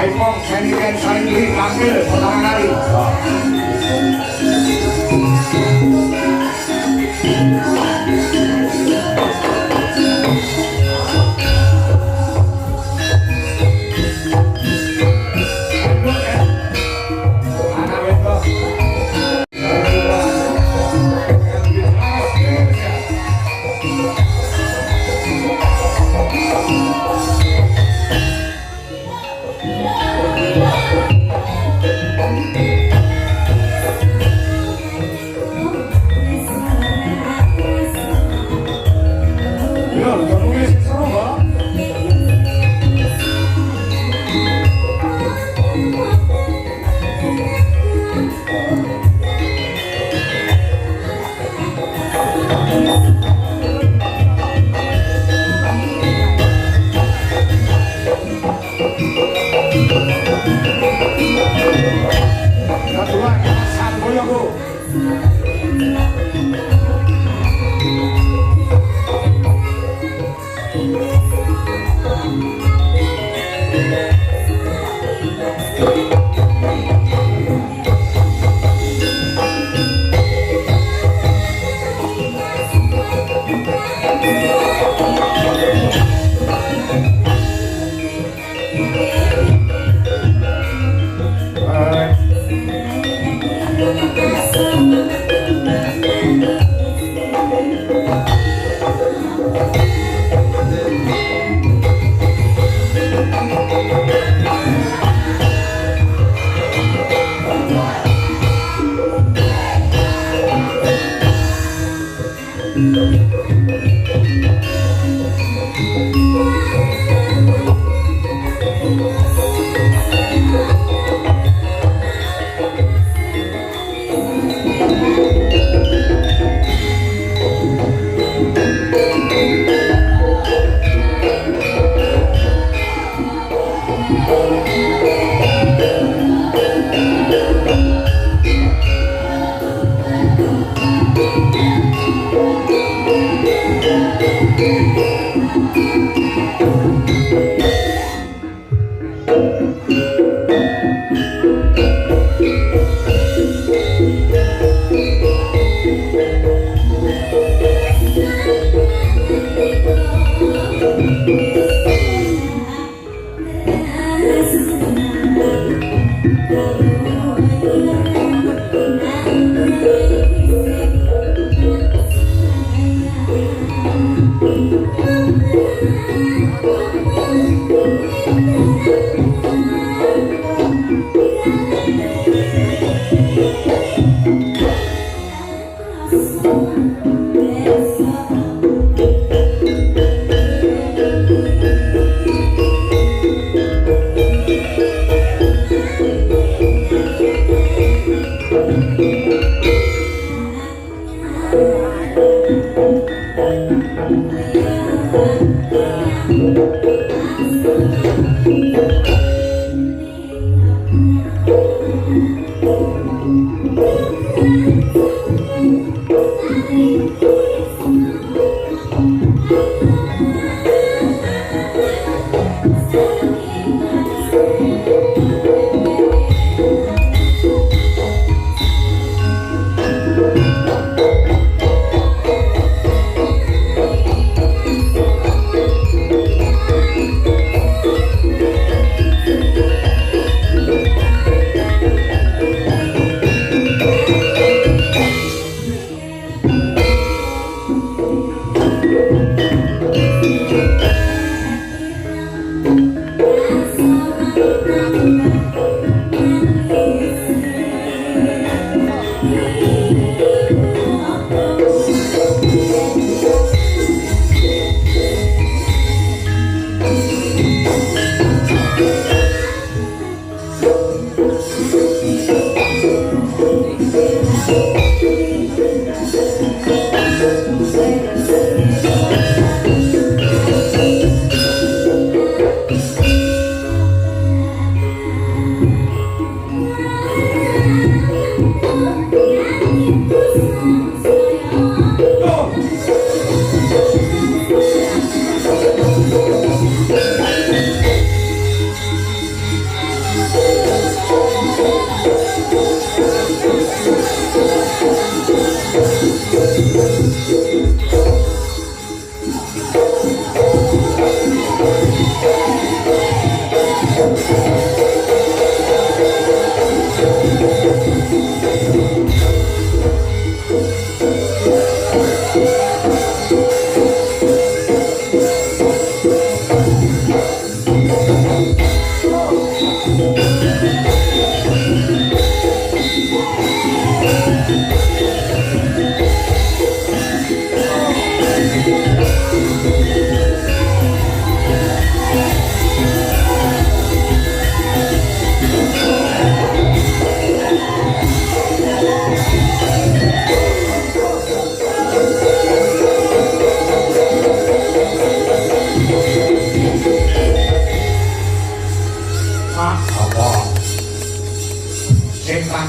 Jaipong seniren saling beri tampil pertama kali.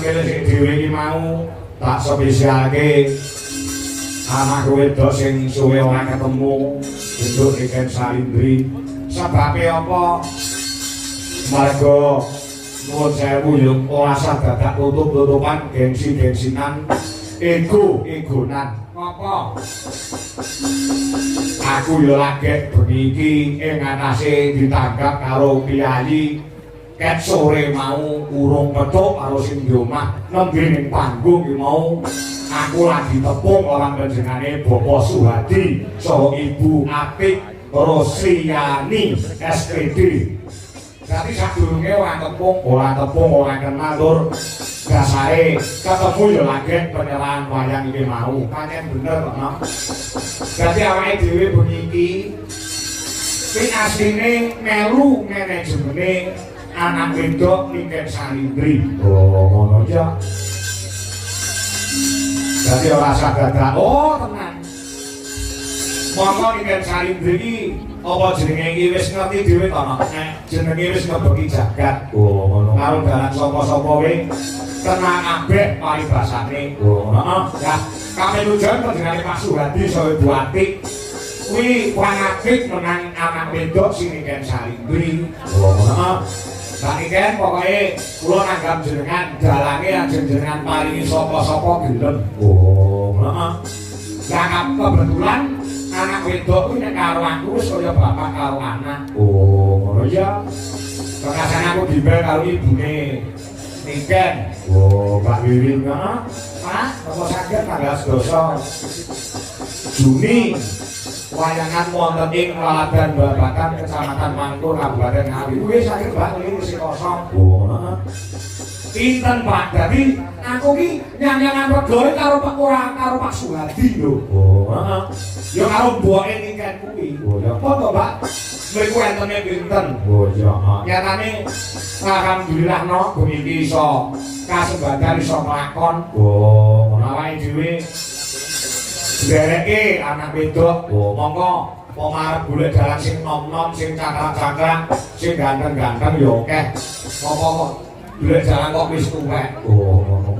tampil sing dhewe iki mau tak spesialke anak wedok sing suwe ora ketemu bentuk Niken Salindri. Sebabe apa? Marga nuwun sewu yo ora usah dadak tutup-tutupan gengsi-gengsinan ego-egonan. Apa? Aku yo lagi bengi iki ing atase ditangkap karo Kyai ket sore mau urung petuk karo sing di omah nembe ning panggung iki mau aku lagi tepung orang panjenengane Bapak Suhadi saha Ibu Apik Rosliani SPD. Jadi sadurunge ora tepung ora kenal tur dasare ketemu ya lagi penyerahan wayang iki mau pancen bener kok. Dadi awake dhewe bengi iki sing asline melu manajemen anak wedok Niken Salindri. Oh ngono ya. Dadi ora sagada tenang. Monggo Niken Salindri iki apa jenenge iki wis ngerti dhewe to nek jenenge wis ngebeki jagat. Oh ngono. Karo dalan sapa-sapa wae tenang kabeh paribasane. Oh heeh. Ya kamilujan panjenengane Pak Suhadi saha Ibu Atik kuwi wangapik menang anak wedok sing Niken Salindri. Oh heeh. Saiki kan pokoke kula nanggap jenengan dalange ajeng jenengan paringi sapa-sapa gelem. Oh heeh. Lah kebetulan anak wedok kuwi nek karo aku wis kaya bapak karo anak. Oh, ngono ya. Kekasan aku dibel karo ibune Niken. Oh, Pak Wiwin heeh. Pak, apa saged tanggal 11 Juni wayangan wonten ing Laladan Babakan Kecamatan Mangkur Kabupaten Ngawi. Kuwi saged Pak ngliru si kosong. Oh, heeh. Pinten Pak, dadi aku ki nyanyangan regane karo Pak karo Pak Suhadi lho. Oh, heeh. Ya karo mboke Niken kuwi. Oh, ya apa to, Pak? Mriku entene pinten? Oh, ya. Nyatane alhamdulillah no bengi iki iso kasembadan iso nglakon. Oh, ngono awake dhewe dereke anak wedok. Oh, monggo pomarep golek dalan sing nom-nom, sing cakrak-cakrak, sing ganteng-ganteng ya akeh. Apa kok golek dalan kok wis tuwek. Oh, ngono.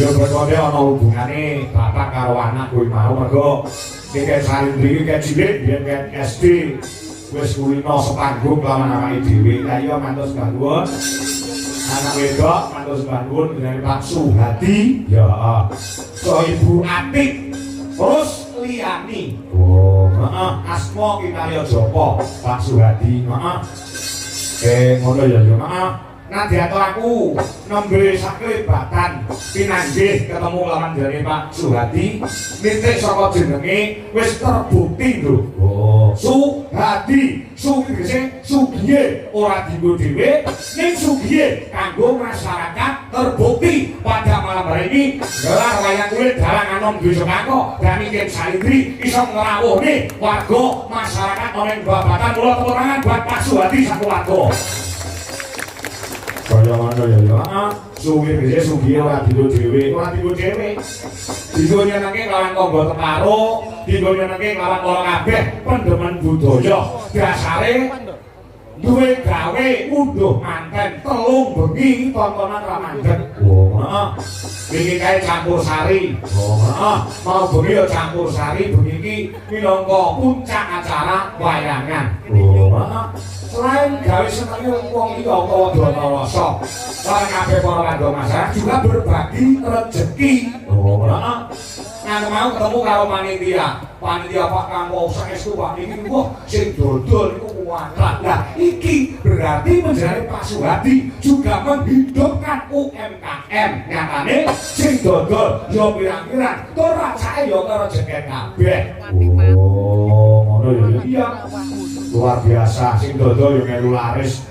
Ya berkode ana hubungane bapak karo anak kuwi mau mergo Niken Salindri iki kek cilik biyen kek SD wis kulino sepanggung lawan awake dhewe. Lah iya mantus bangun anak wedok mantus bangun dengan Pak Suhadi ya so Ibu Atik Rosliani. Oh heeh asma Kinarya Joko Pak Suhadi heeh. Ngono ya yo heeh. Nadyanto aku nembe saklebatan pinanggih ketemu lawan jare Pak Suhadi nitik saka jenenge wis terbukti lho. Oh, Suhadi, Sugih Sugiye ora dienggo dhewe ning Sugiye kanggo masyarakat terbukti pada malam hari ini gelar wayang kulit dalang anom desa Kangko dan Niken Salindri iso ngrawuhne warga masyarakat ning Babakan. Mula tepuk tangan buat Pak Suhadi sakeluarga. Kaya ngono ya ya. Heeh. Sugiye ora dienggo dhewe, ora dienggo dhewe. Dienggo nyenengke lawan tangga teparo, dienggo nyenengke lawan para kabeh pendemen budaya. Dasare duwe gawe unduh manten telung bengi tontonan ramandhet. Oh, heeh. Iki kae campur sari. Oh, heeh. Mau bengi ya campur sari, bengi iki minangka puncak acara wayangan. Oh, heeh. Selain gawe senenge wong iki utawa dana rasa, lan kabeh para warga masyarakat juga berbagi rezeki. Oh, heeh. Nang mau ketemu karo panitia Pak Kangko saestu Pak niki wah sing dodol niku kuwatrat. Lah iki berarti menjadi Pak Suhadi juga menghidupkan UMKM. Nyatane sing dodol yo pirang-pirang tur rasane yo karo jeket kabeh. Oh, ngono ya. Iya. Luar biasa sing dodol yo melu laris.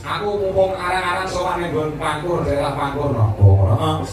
Aku mumpung arang-arang sowan ning Pangkur, daerah Pangkur no. Oh, heeh.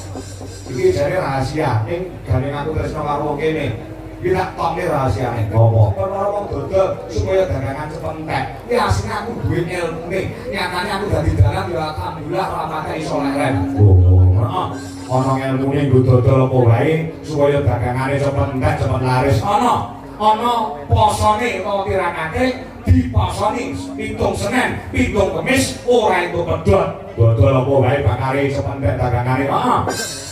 Iki jare rahasia ning gandeng aku tresno karo wong kene. Iki tak tokne rahasiane. Apa? Perkara wong dodol supaya dagangan cepet entek. Iki asline aku duwe ilmune. Nyatane aku dadi dalang ya alhamdulillah ora pakai iso leren. Oh, heeh. Ana ilmune nggo dodol apa wae supaya dagangane cepet entek, cepet laris. Ana. ana posone utawa tirakake dipasoni pitung Senin, pitung Kamis ora entuk pedhot. Dodol apa wae bakare sependhek dagangane. Heeh.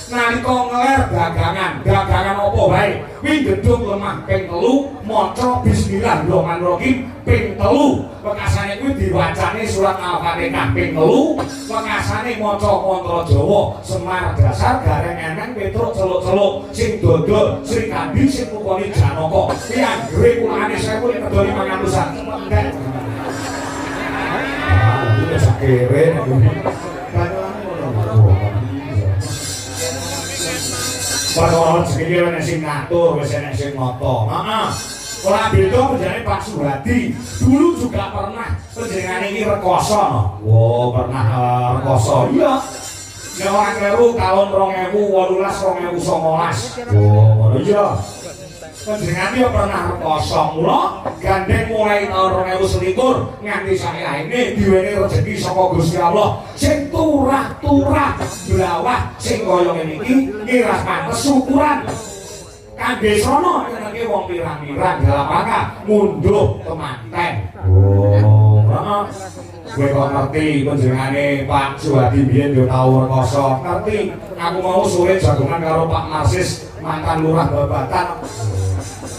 Nalika ngeler dagangan apa wae kuwi gedung lemah ping 3 maca bismillahirrahmanirrahim ping 3 wekasane kuwi diwacane surat Al-Fatihah ping 3 wekasane maca mantra Jawa Semar Dasar Gareng Eneng Petruk celuk-celuk sing dodol Sri Kandi sing mukoni Janaka kuwi anggere kulane 1000 nek kedoni 500-an sependhek. Iki sakere nek Para segini ana sing ngatur, wis ana sing nata. Heeh. Ora beda penjane Pak Suhadi. Dulu juga pernah panjenengane iki rekoso. Oh, pernah rekoso. Iya. Nek ora kleru tahun 2018 2019. Oh, ngono iya. Panjenengane yo pernah rekoso. Mula gandeng mulai tahun 2021 nganti sayaene diwene rezeki saka Gusti Allah. Sing turah-turah blawah sing kaya ngene iki ngira pantes syukuran kangge sono nyenengke wong pirang-pirang dalam rangka munduh temanten. Oh, heeh. Kowe kok ngerti panjenengane Pak Suhadi biyen yo tau rekoso. Ngerti. Aku mau sore jagongan karo Pak Marsis mantan lurah Babatan.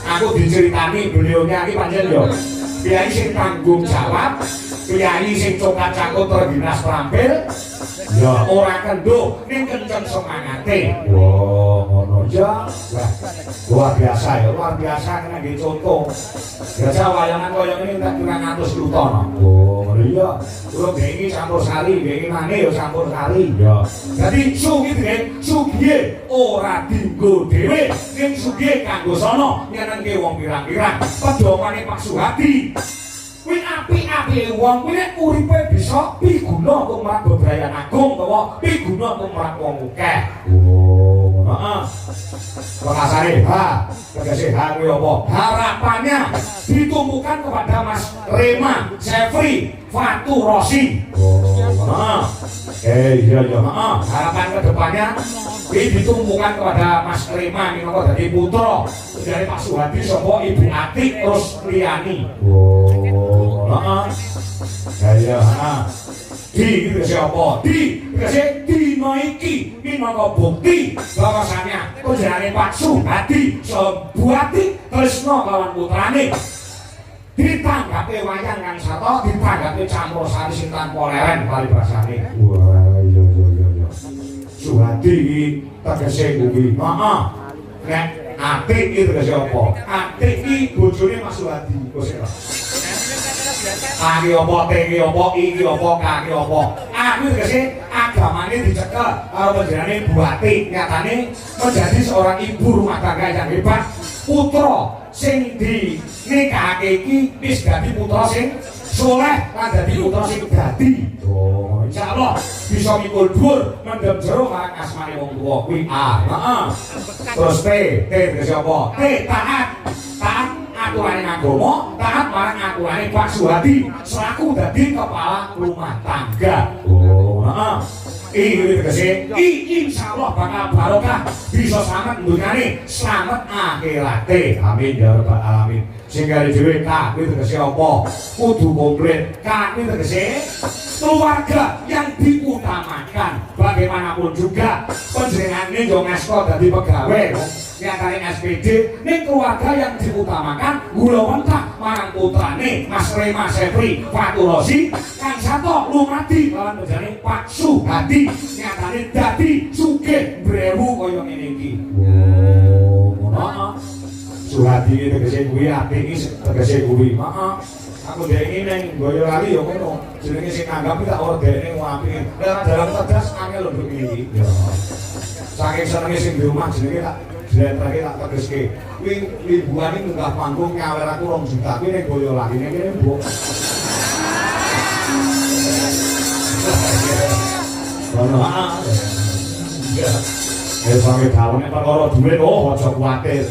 Aku diceritani beliaunya iki pancen yo kiai sing tanggung jawab, kiai sing cokat cakut terdinas prampil. Ya ora kenduk ning kenceng semangate. Wah, ngono ya. Luar biasa ya, luar biasa kena nggih contoh. Biasa wayangan kaya ngene tak 200 lutono. Oh, ngono iya. Kulo iki campur sari, iki maneh ya campur sari. Ya. Dadi sugih ora dienggo dhewe, ning sugih kanggo sono nyenengke wong pirang-pirang. Pedomane Pak Suhadi. Kuwi apik-apike wong kuwi nek uripe bisa piguna tumrap bebrayan agung utawa piguna tumrap wong akeh. Oh, heeh. Pengasane ha, tegese ha kuwi apa? Harapannya ditumpukan kepada Mas Rema Sefri Fatu Rosi. Oh, heeh. Iya iya, heeh. Harapan kedepannya ditumpukan kepada Mas Rema minangka dadi putra dari Pak Suhadi sapa Ibu Atik terus liyani. Oh, heeh. Ya heeh. Di siapa? Di dina iki minangka bukti bahwasannya panjenengane Pak Suhadi Sebuati tresna kelawan putrane ditanggapi wayang kang sata ditanggapi campur sari sing tanpa leren paribasane. Wah iya Suhadi iki tegese kuwi. Heeh. Nek Atik iki tegese apa? Atik iki bojone Mas Suhadi. Kaki apa, teki apa, iki apa, kaki apa. Aku tegese agamane dicekel karo panjenengane Bu Atik. Nyatane menjadi seorang ibu rumah tangga yang hebat. Putra sing dinikahake iki wis dadi putra sing soleh lan dadi putra sing dadi. Oh, insyaallah bisa mikul dhuwur mendem jero marang asmane wong tuwa kuwi. Heeh. Terus T tegese apa? T taat aturane agama, taat marang aturane Pak Suhadi selaku dadi kepala rumah tangga. Oh, heeh. Iki tegese insyaallah bakal barokah bisa slamet dunyane, slamet akhirate. Amin ya rabbal alamin. Sing kali dhewe tak kuwi tegese apa? Kudu komplit. Kak kuwi tegese keluarga yang diutamakan. Bagaimanapun juga panjenengane yo ngasta dadi pegawai nyatane SPD ning keluarga yang diutamakan gula wentak marang putrane Mas Rema Sefri Fatu Rosi kang sato lumadi lawan panjenengane Pak Suhadi nyatane dadi sugih brewu kaya ngene iki. Oh, ngono. Suhadi iki tegese kuwi apik iki tegese kuwi. Heeh. Aku dhek ning Boyolali ya ngono. Jenenge sing nanggap tak ora dhekne apik. Nek dalam cerdas angel lho iki. Ya. Saking senenge sing di rumah jenenge tak jlentreke tak tegeske. Kuwi liburan iki munggah panggung nyawer aku 2 juta kuwi ning Boyolali ning kene mbok. Ono ya. Ya sampe daleme perkara dhuwit aja kuwatir.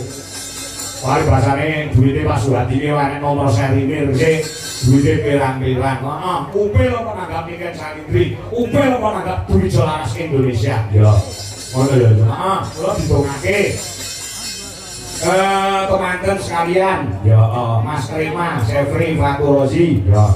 Wali bahasane duwite Pak Suhadi iki nek nomor serine sing duwite pirang-pirang. Heeh, upil apa nanggap Niken Salindri, upil apa nanggap duit Laras Indonesia. Ya. Ngono ya. Heeh, kula didongake. teman-teman sekalian, ya Mas Rima, Sefri, Faturozi, ya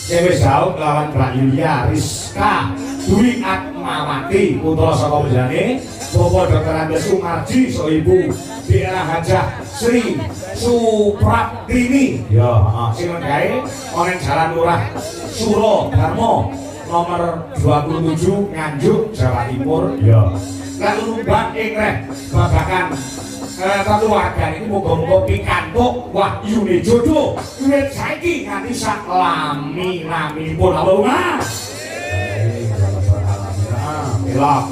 Cewek Daud lawan Mbak Yulia, Rizka, Dwi Atmawati, putra saka bojone, Bapak Dr. Andes Sumarji, soibu, Daerah Hajah Sri Supraptini, ya sing gawe oneng Jalan Lurah Suro Darmo nomor 27 Nganjuk, Jawa Timur, ya. Lalu numbang ingreh babakan keluarga ini muga-muga pikantuk wahyune jodoh wiwit saiki nganti sak lami-laminipun Allahumma belok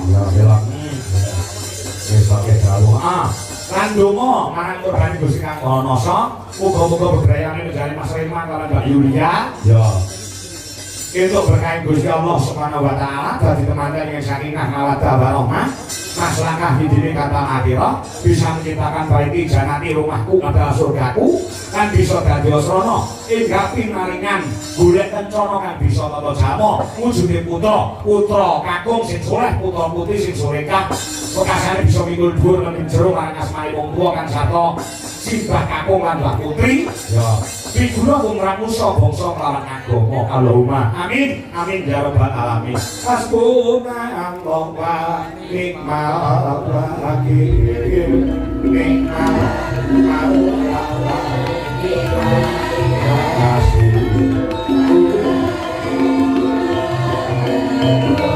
wis pakai doa lan donga marang korban Gusti Kang Wonoso muga-muga bebrayane menjane Mas Rima karo Mbak Yulia ya untuk berkait Gusti Allah Subhanahu wa taala dadi temanten yang sakinah mawaddah warahmah maslahah hidine kata akhirah bisa menciptakan baiti janati rumahku adalah surgaku kan bisa dadi asrana enggak pinaringan golek kencana kan bisa tata jamo wujude putra kakung sing saleh putra putri sing solehah bekasane bisa mikul dhuwur lan jero marang asmane wong tuwa kan sarta simbah kakung lan mbah putri ya figura wong ramusa bangsa kelawan agama Allahumma amin amin ya rabbal alamin hasbuna Allah wa ni'mal wakil ni'mal maula wa ni'mal nasir Yeah.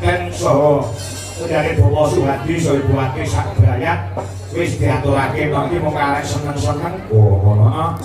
Raden saha Pendhari Bawa Suhadi saha Ibu Ati sak brayat wis diaturake mangke mung karek seneng-seneng. Oh ngono.